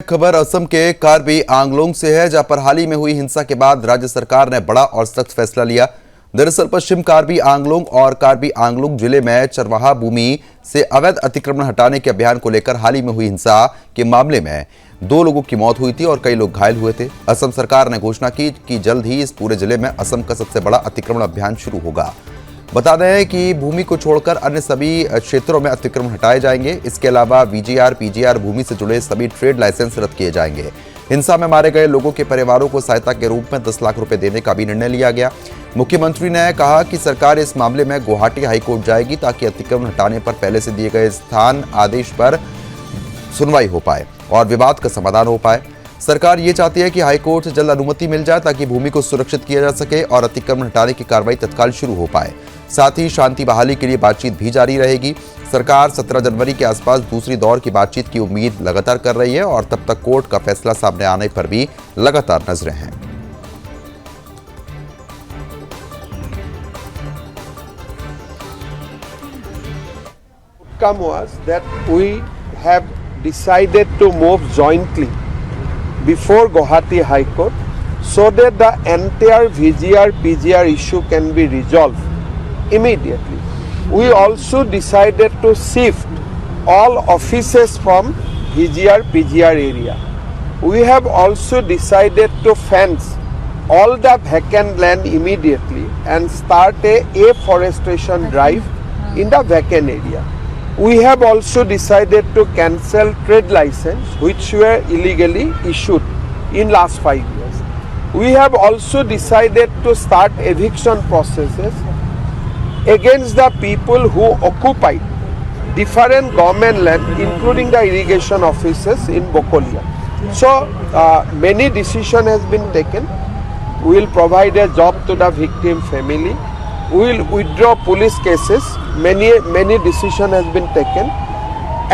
खबर असम के कार्बी आंगलोंग से है, जहां पर हाल ही में हुई हिंसा के बाद राज्य सरकार ने बड़ा और सख्त फैसला लिया। दरअसल पश्चिम कार्बी आंगलोंग और कार्बी आंगलोंग जिले में चरवाहा भूमि से अवैध अतिक्रमण हटाने के अभियान को लेकर हाल ही में हुई हिंसा के मामले में 2 लोगों की मौत हुई थी और कई लोग घायल हुए थे। असम सरकार ने घोषणा की कि जल्द ही इस पूरे जिले में असम का सबसे बड़ा अतिक्रमण अभियान शुरू होगा। बता दें कि भूमि को छोड़कर अन्य सभी क्षेत्रों में अतिक्रमण हटाए जाएंगे। इसके अलावा वीजीआर, पीजीआर भूमि से जुड़े सभी ट्रेड लाइसेंस रद्द किए जाएंगे। हिंसा में मारे गए लोगों के परिवारों को सहायता के रूप में 10 लाख रुपए देने का भी निर्णय लिया गया। मुख्यमंत्री ने कहा कि सरकार इस मामले में गुवाहाटी हाईकोर्ट जाएगी ताकि अतिक्रमण हटाने पर पहले से दिए गए स्थान आदेश पर सुनवाई हो पाए और विवाद का समाधान हो पाए। सरकार ये चाहती है कि हाईकोर्ट से जल्द अनुमति मिल जाए ताकि भूमि को सुरक्षित किया जा सके और अतिक्रमण हटाने की कार्रवाई तत्काल शुरू हो पाए। साथ ही शांति बहाली के लिए बातचीत भी जारी रहेगी। सरकार 17 जनवरी के आसपास दूसरी दौर की बातचीत की उम्मीद लगातार कर रही है और तब तक कोर्ट का फैसला सामने आने पर भी लगातार नजरें हैं। Outcome was that we have decided to move jointly before Guwahati High Court so that the entire VGR PGR issue can be resolved immediately. We also decided to shift all offices from VGR PGR area. We have also decided to fence all the vacant land immediately and start a afforestation drive in the vacant area. We have also decided to cancel trade license which were illegally issued in last 5 years. We have also decided to start eviction processes against the people who occupied different government land including the irrigation offices in Bokolia. So many decision has been taken. We will provide a job to the victim family. We will withdraw police cases. Many decision has been taken.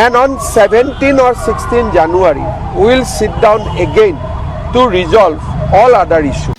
And on 17 or 16 January, we will sit down again to resolve all other issues.